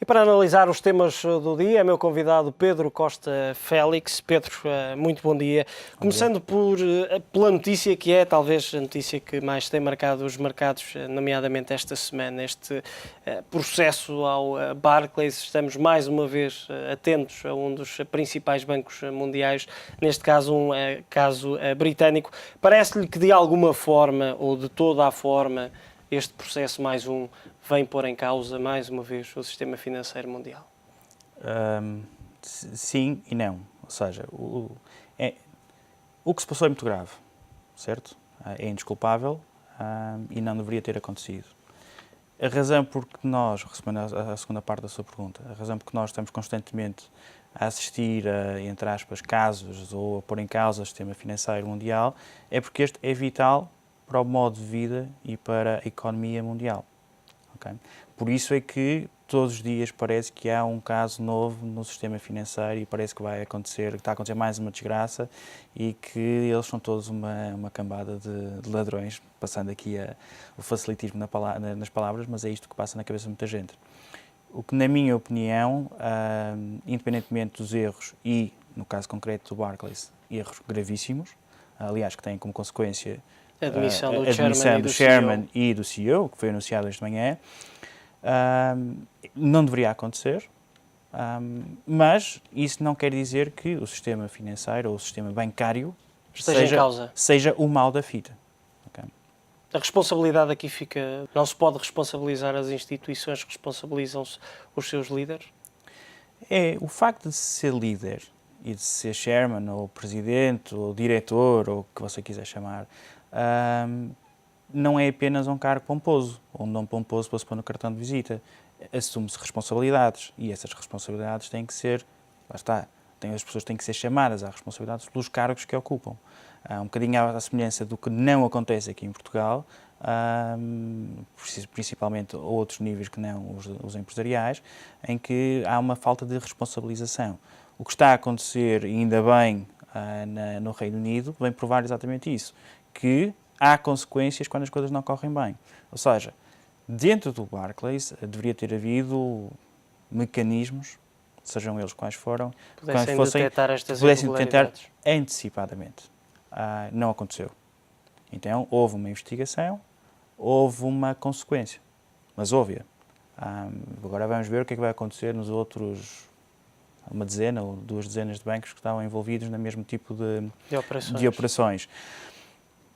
E para analisar os temas do dia, é meu convidado Pedro Costa Félix. Pedro, muito bom dia. Começando pela notícia que é talvez a notícia que mais tem marcado os mercados, nomeadamente esta semana, este processo ao Barclays. Estamos mais uma vez atentos a um dos principais bancos mundiais, neste caso um caso britânico. Parece-lhe que de alguma forma, ou de toda a forma, este processo mais um vem pôr em causa, mais uma vez, o sistema financeiro mundial? Sim e não. Ou seja, o que se passou é muito grave, certo? É indesculpável e não deveria ter acontecido. A razão por que nós, respondendo à segunda parte da sua pergunta, a razão por que nós estamos constantemente a assistir a, entre aspas, casos ou a pôr em causa o sistema financeiro mundial é porque este é vital para o modo de vida e para a economia mundial. Okay? Por isso é que todos os dias parece que há um caso novo no sistema financeiro e parece que vai acontecer, que está a acontecer mais uma desgraça e que eles são todos uma cambada de ladrões, passando aqui o facilitismo nas palavras, mas é isto que passa na cabeça de muita gente. O que, na minha opinião, independentemente dos erros e, no caso concreto do Barclays, erros gravíssimos, aliás, que têm como consequência A admissão do chairman e do CEO, que foi anunciado esta manhã, não deveria acontecer, mas isso não quer dizer que o sistema financeiro ou o sistema bancário esteja em causa. Seja o mal da fita. Okay? A responsabilidade aqui fica... Não se pode responsabilizar as instituições, responsabilizam-se os seus líderes? O facto de ser líder e de ser chairman, ou presidente, ou diretor, ou o que você quiser chamar, não é apenas um cargo pomposo, ou um nome pomposo para se pôr no cartão de visita. Assume-se responsabilidades e essas responsabilidades têm que ser, lá está, as pessoas têm que ser chamadas à responsabilidade pelos cargos que ocupam. Um bocadinho à semelhança do que não acontece aqui em Portugal, principalmente a outros níveis que não os empresariais, em que há uma falta de responsabilização. O que está a acontecer, ainda bem, no Reino Unido, vem provar exatamente isso, que há consequências quando as coisas não correm bem. Ou seja, dentro do Barclays deveria ter havido mecanismos, sejam eles quais foram, pudessem detectar estas pudessem detectar irregularidades antecipadamente. Não aconteceu. Então, houve uma investigação, houve uma consequência, mas houve-a. Agora vamos ver o que é que vai acontecer nos outros, uma dezena ou 2 dezenas de bancos que estavam envolvidos no mesmo tipo de operações.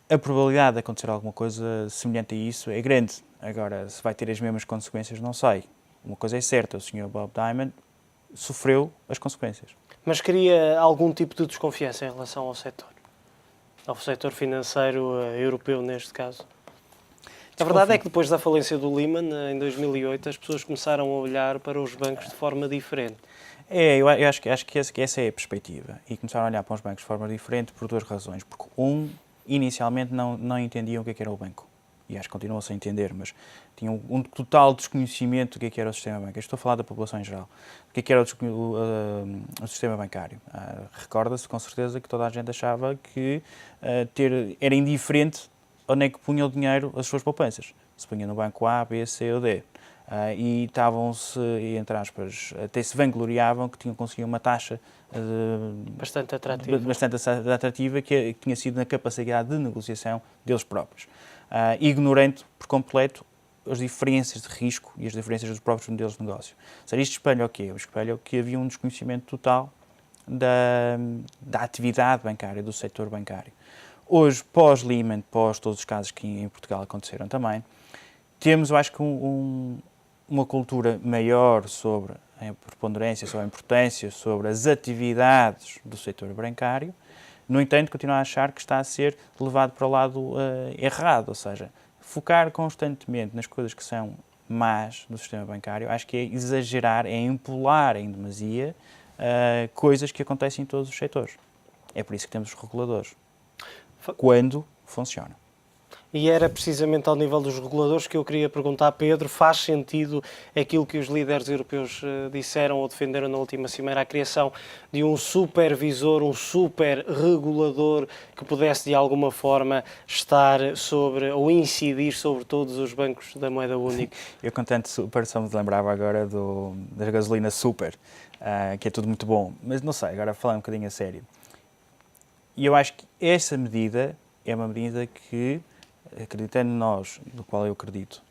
A probabilidade de acontecer alguma coisa semelhante a isso é grande. Agora, se vai ter as mesmas consequências, não sei. Uma coisa é certa, o Sr. Bob Diamond sofreu as consequências. Mas cria algum tipo de desconfiança em relação ao setor financeiro europeu, neste caso? A verdade é que depois da falência do Lehman, em 2008, as pessoas começaram a olhar para os bancos de forma diferente. Eu acho que essa é a perspectiva. E começaram a olhar para os bancos de forma diferente por 2 razões. Porque, inicialmente não entendiam o que era o banco. E acho que continuam sem entender, mas tinham um total desconhecimento do que era o sistema bancário. Estou a falar da população em geral. O que era o sistema bancário. Recorda-se com certeza que toda a gente achava que era indiferente onde é que punha o dinheiro as suas poupanças. Se punha no banco A, B, C ou D. E estavam-se, entre aspas, até se vangloriavam que conseguiam uma taxa bastante atrativa que tinha sido na capacidade de negociação deles próprios, ignorando por completo as diferenças de risco e as diferenças dos próprios modelos de negócio. Ou seja, isto espelha o quê? Espelha que havia um desconhecimento total da atividade bancária, do setor bancário. Hoje, pós-Lehman, pós todos os casos que em Portugal aconteceram também, temos, eu acho que, uma cultura maior sobre a preponderância, sobre a importância, sobre as atividades do setor bancário. No entanto, continuo a achar que está a ser levado para o lado errado, ou seja, focar constantemente nas coisas que são más do sistema bancário, acho que é exagerar, é empolar em demasia coisas que acontecem em todos os setores. É por isso que temos os reguladores, quando funciona. E era precisamente ao nível dos reguladores que eu queria perguntar, Pedro, faz sentido aquilo que os líderes europeus disseram ou defenderam na última cimeira, a criação de um supervisor, um super regulador que pudesse de alguma forma estar sobre ou incidir sobre todos os bancos da moeda única? Eu, com tanto super, só me lembrava agora da gasolina super, que é tudo muito bom. Mas não sei, agora falando um bocadinho a sério. E eu acho que essa medida é uma medida que, acreditando nós, do qual eu acredito,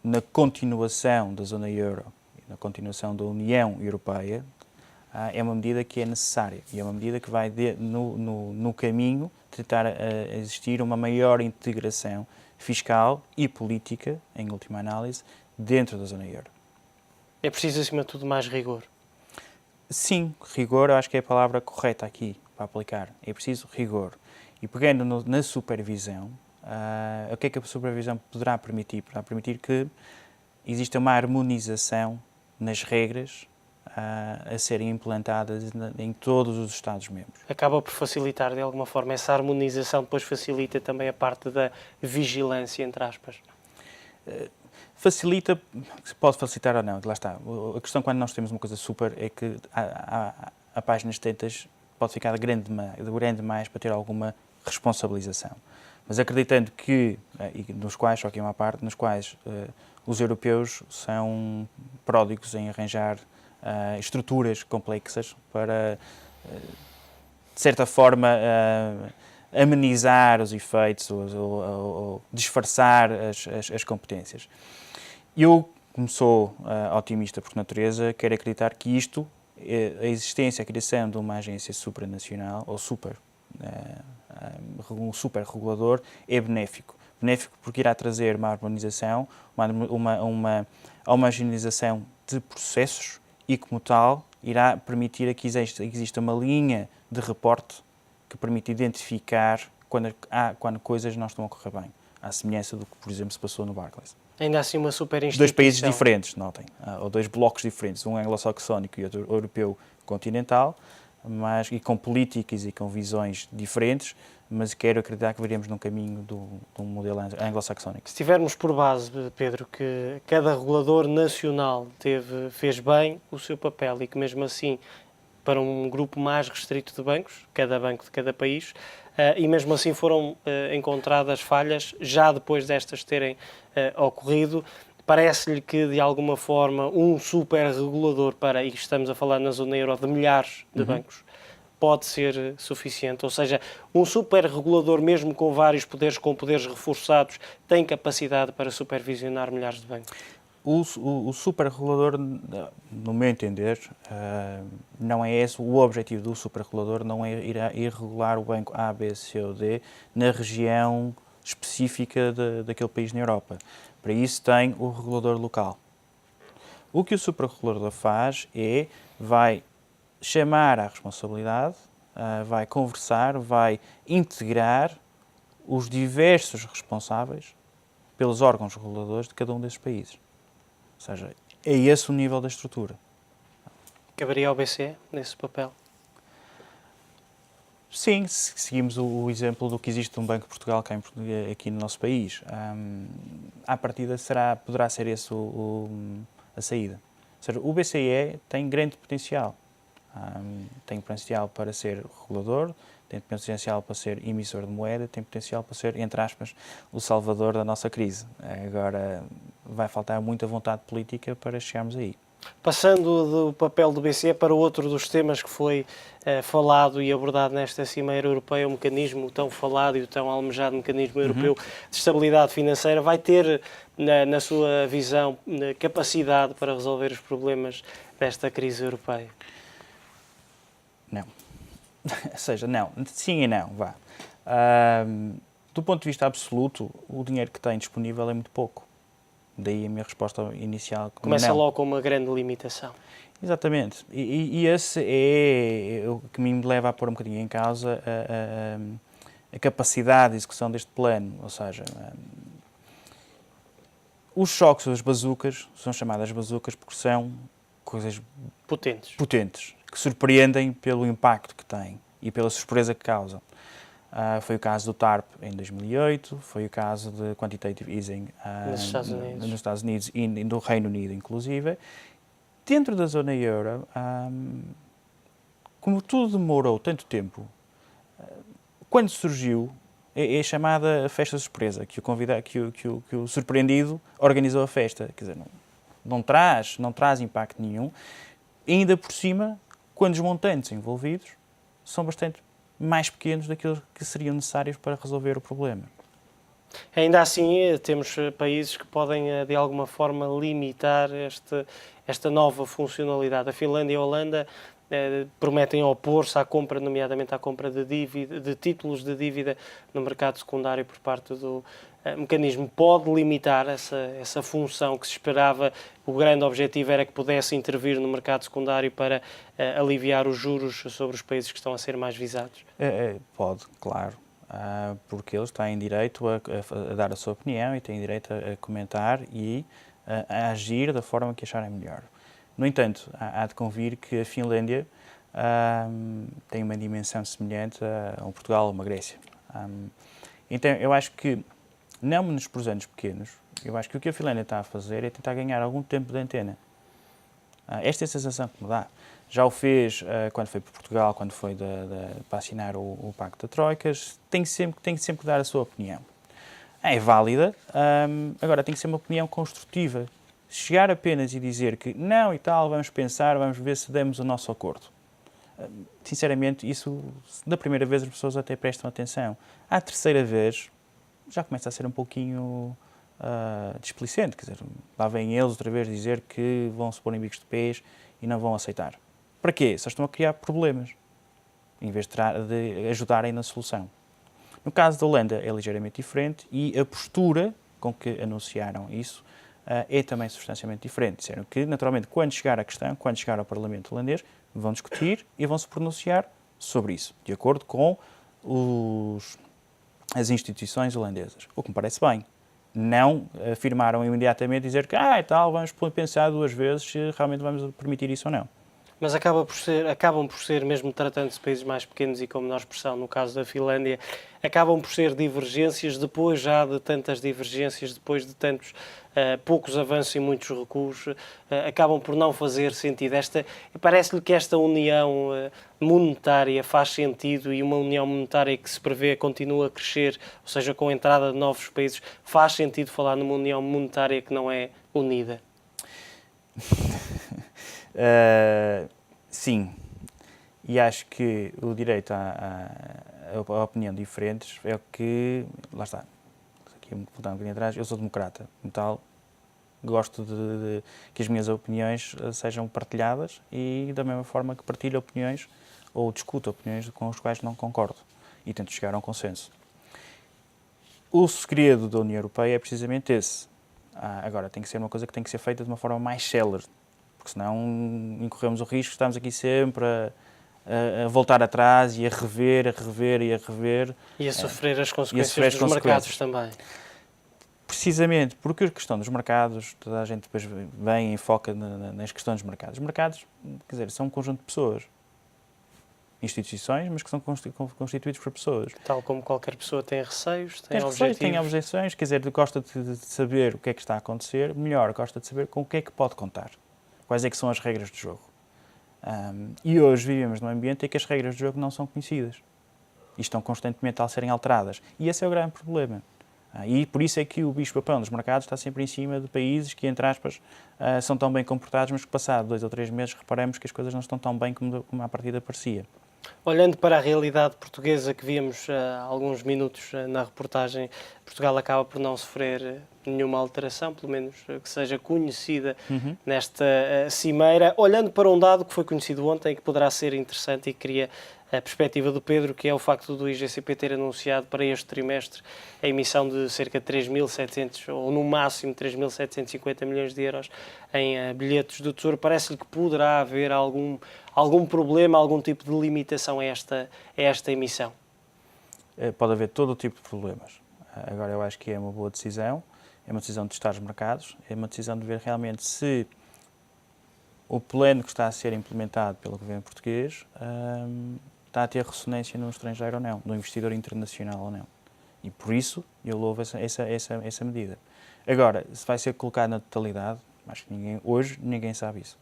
na continuação da zona euro e na continuação da União Europeia, é uma medida que é necessária e é uma medida que vai no caminho tentar existir uma maior integração fiscal e política, em última análise, dentro da zona euro. É preciso, acima de tudo, mais rigor. Sim, rigor eu acho que é a palavra correta aqui para aplicar. É preciso rigor. E pegando na supervisão, o que é que a supervisão poderá permitir? Poderá permitir que exista uma harmonização nas regras a serem implantadas em todos os Estados-membros. Acaba por facilitar, de alguma forma, essa harmonização, depois facilita também a parte da vigilância, entre aspas. Facilita, pode facilitar ou não, lá está. A questão quando nós temos uma coisa super é que a páginas tantas pode ficar grande demais para ter alguma responsabilização. Mas acreditando que, nos quais, só aqui uma parte, nos quais os europeus são pródigos em arranjar estruturas complexas para, de certa forma, amenizar os efeitos ou disfarçar as competências. Eu, como sou otimista por natureza, quero acreditar que isto, a existência, a criação de uma agência supranacional, ou um super regulador, é benéfico. Benéfico porque irá trazer uma harmonização, uma homogeneização de processos e, como tal, irá permitir que exista uma linha de reporte que permite identificar quando coisas não estão a correr bem, à semelhança do que, por exemplo, se passou no Barclays. Ainda assim uma super instituição. Dois países diferentes, notem, ou dois blocos diferentes, um anglo-saxónico e outro europeu continental, e com políticas e com visões diferentes, mas quero acreditar que veremos num caminho de um modelo anglo-saxónico. Se tivermos por base, Pedro, que cada regulador nacional fez bem o seu papel e que mesmo assim, para um grupo mais restrito de bancos, cada banco de cada país, e mesmo assim foram encontradas falhas, já depois destas terem ocorrido, parece-lhe que, de alguma forma, um super regulador e estamos a falar na zona euro de milhares de bancos, pode ser suficiente? Ou seja, um super regulador, mesmo com vários poderes, com poderes reforçados, tem capacidade para supervisionar milhares de bancos? O superregulador, no meu entender, não é esse. O objetivo do superregulador não é ir regular o banco A, B, C ou D na região específica daquele país na Europa. Para isso tem o regulador local. O que o superregulador faz vai chamar à responsabilidade, vai conversar, vai integrar os diversos responsáveis pelos órgãos reguladores de cada um desses países. Ou seja, é esse o nível da estrutura. Caberia ao BCE nesse papel? Sim, se seguimos o exemplo do que existe um Banco de Portugal aqui no nosso país, à partida poderá ser esse a saída. Ou seja, o BCE tem grande potencial. Tem potencial para ser regulador, tem potencial para ser emissor de moeda, tem potencial para ser, entre aspas, o salvador da nossa crise. Agora, vai faltar muita vontade política para chegarmos aí. Passando do papel do BCE para outro dos temas que foi falado e abordado nesta Cimeira Europeia, o mecanismo tão falado e o tão almejado mecanismo europeu de estabilidade financeira, vai ter, na sua visão, capacidade para resolver os problemas desta crise europeia? Não. Ou seja, não. Sim e não, vá. Do ponto de vista absoluto, o dinheiro que tem disponível é muito pouco. Daí a minha resposta inicial. Começa não. logo com uma grande limitação. Exatamente. E esse é o que me leva a pôr um bocadinho em causa a capacidade de execução deste plano. Ou seja, os choques, as bazucas, são chamadas bazucas porque são coisas potentes, que surpreendem pelo impacto que têm e pela surpresa que causam. Foi o caso do TARP em 2008, foi o caso de Quantitative Easing nos Estados Unidos e no Reino Unido, inclusive. Dentro da zona euro, como tudo demorou tanto tempo, quando surgiu, é chamada festa surpresa, que o surpreendido organizou a festa. Quer dizer, não traz impacto nenhum. E ainda por cima, quando os montantes envolvidos são bastante mais pequenos daqueles que seriam necessários para resolver o problema. Ainda assim, temos países que podem, de alguma forma, limitar esta nova funcionalidade. A Finlândia e a Holanda prometem opor-se à compra, nomeadamente à compra de títulos de dívida no mercado secundário por parte do mecanismo. Pode limitar essa função que se esperava. O grande objetivo era que pudesse intervir no mercado secundário para aliviar os juros sobre os países que estão a ser mais visados? Pode, claro. Porque eles têm direito a dar a sua opinião e têm direito a comentar e a agir da forma que acharem melhor. No entanto, há de convir que a Finlândia tem uma dimensão semelhante a um Portugal ou uma Grécia. Então, eu acho que, não menosprezando os pequenos, eu acho que o que a Finlândia está a fazer é tentar ganhar algum tempo de antena. Esta é a sensação que me dá. Já o fez quando foi para Portugal, quando foi para assinar o Pacto de Troicas. Tem sempre que dar a sua opinião. É válida, agora tem que ser uma opinião construtiva. Chegar apenas e dizer que não e tal, vamos pensar, vamos ver se demos o nosso acordo. Sinceramente, isso, da primeira vez as pessoas até prestam atenção. À terceira vez, já começa a ser um pouquinho displicente. Quer dizer, lá vêm eles outra vez dizer que vão se pôr em bicos de pés e não vão aceitar. Para quê? Só estão a criar problemas, em vez de ajudarem na solução. No caso da Holanda é ligeiramente diferente e a postura com que anunciaram isso é também substancialmente diferente. Disseram que, naturalmente, quando chegar a questão, quando chegar ao Parlamento holandês, vão discutir e vão se pronunciar sobre isso, de acordo com as instituições holandesas. O que me parece bem. Não afirmaram imediatamente dizer que vamos pensar duas vezes se realmente vamos permitir isso ou não. Mas acabam por ser, mesmo tratando-se de países mais pequenos e com menor expressão, no caso da Finlândia, acabam por ser divergências, depois já de tantas divergências, depois de tantos poucos avanços e muitos recuos, acabam por não fazer sentido. Parece-lhe que esta união monetária faz sentido e uma união monetária que se prevê continua a crescer, ou seja, com a entrada de novos países, faz sentido falar numa união monetária que não é unida? Sim, e acho que o direito à opinião diferentes é o que, lá está, aqui voltando um bocadinho atrás, eu sou democrata, como tal, gosto de que as minhas opiniões sejam partilhadas e da mesma forma que partilho opiniões ou discuto opiniões com as quais não concordo e tento chegar a um consenso. O segredo da União Europeia é precisamente esse. Agora, tem que ser uma coisa que tem que ser feita de uma forma mais célere, porque senão incorremos o risco de estarmos aqui sempre a voltar atrás e a rever. E a sofrer as consequências dos mercados também. Precisamente, porque a questão dos mercados, toda a gente depois vem e foca nas questões dos mercados. Os mercados, quer dizer, são um conjunto de pessoas, instituições, mas que são constituídos por pessoas. Tal como qualquer pessoa tem receios, tem objeções, quer dizer, gosta de saber o que é que está a acontecer, melhor, gosta de saber com o que é que pode contar. Quais é que são as regras do jogo. E hoje vivemos num ambiente em que as regras do jogo não são conhecidas e estão constantemente a serem alteradas. E esse é o grande problema. E por isso é que o bicho-papão dos mercados está sempre em cima de países que, entre aspas, são tão bem comportados, mas que passado 2 ou 3 meses reparamos que as coisas não estão tão bem como à partida parecia. Olhando para a realidade portuguesa que víamos há alguns minutos na reportagem, Portugal acaba por não sofrer nenhuma alteração, pelo menos que seja conhecida nesta cimeira. Olhando para um dado que foi conhecido ontem, que poderá ser interessante e que queria a perspectiva do Pedro, que é o facto do IGCP ter anunciado para este trimestre a emissão de cerca de 3.700, ou no máximo 3.750 milhões de euros em bilhetes do Tesouro. Parece-lhe que poderá haver algum problema, algum tipo de limitação a esta emissão? Pode haver todo o tipo de problemas. Agora, eu acho que é uma boa decisão, é uma decisão de testar os mercados, é uma decisão de ver realmente se o plano que está a ser implementado pelo governo português está a ter ressonância no estrangeiro ou não, no investidor internacional ou não. E por isso eu louvo essa medida. Agora, se vai ser colocado na totalidade, acho que hoje ninguém sabe isso.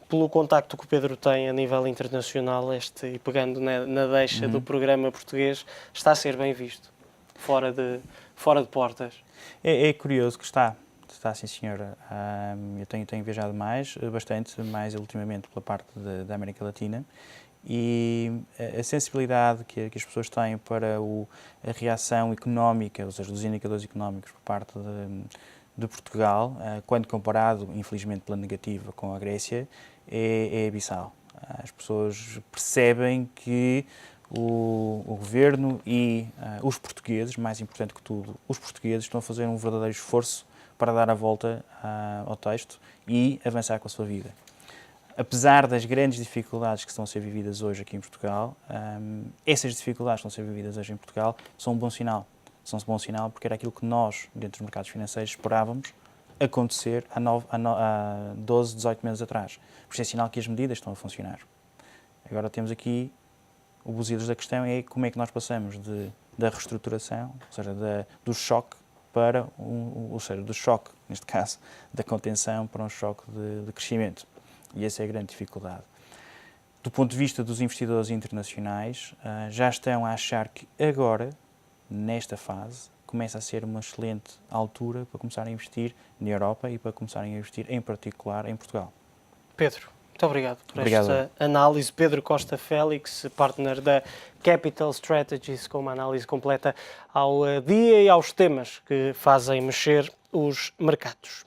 Pelo contacto que o Pedro tem a nível internacional, e pegando na deixa do programa português, está a ser bem visto, fora de portas. É curioso que está sim senhora. Eu tenho viajado bastante mais ultimamente pela parte da América Latina, e a sensibilidade que as pessoas têm para a reação económica, ou seja, dos indicadores económicos por parte de Portugal, quando comparado, infelizmente, pela negativa com a Grécia, é abissal. As pessoas percebem que o governo e os portugueses, mais importante que tudo, os portugueses estão a fazer um verdadeiro esforço para dar a volta ao texto e avançar com a sua vida. Apesar das grandes dificuldades que estão a ser vividas hoje aqui em Portugal, essas dificuldades que estão a ser vividas hoje em Portugal são um bom sinal. São um bom sinal porque era aquilo que nós, dentro dos mercados financeiros, esperávamos acontecer há 12, 18 meses atrás. Por isso é sinal que as medidas estão a funcionar. Agora temos aqui o buzidos da questão, é como é que nós passamos da reestruturação, ou seja, do choque para ou seja, do choque, neste caso, da contenção para um choque de crescimento. E essa é a grande dificuldade. Do ponto de vista dos investidores internacionais, já estão a achar que agora, nesta fase, começa a ser uma excelente altura para começar a investir na Europa e para começarem a investir, em particular, em Portugal. Pedro, muito obrigado por esta análise. Pedro Costa Félix, partner da Capital Strategies, com uma análise completa ao dia e aos temas que fazem mexer os mercados.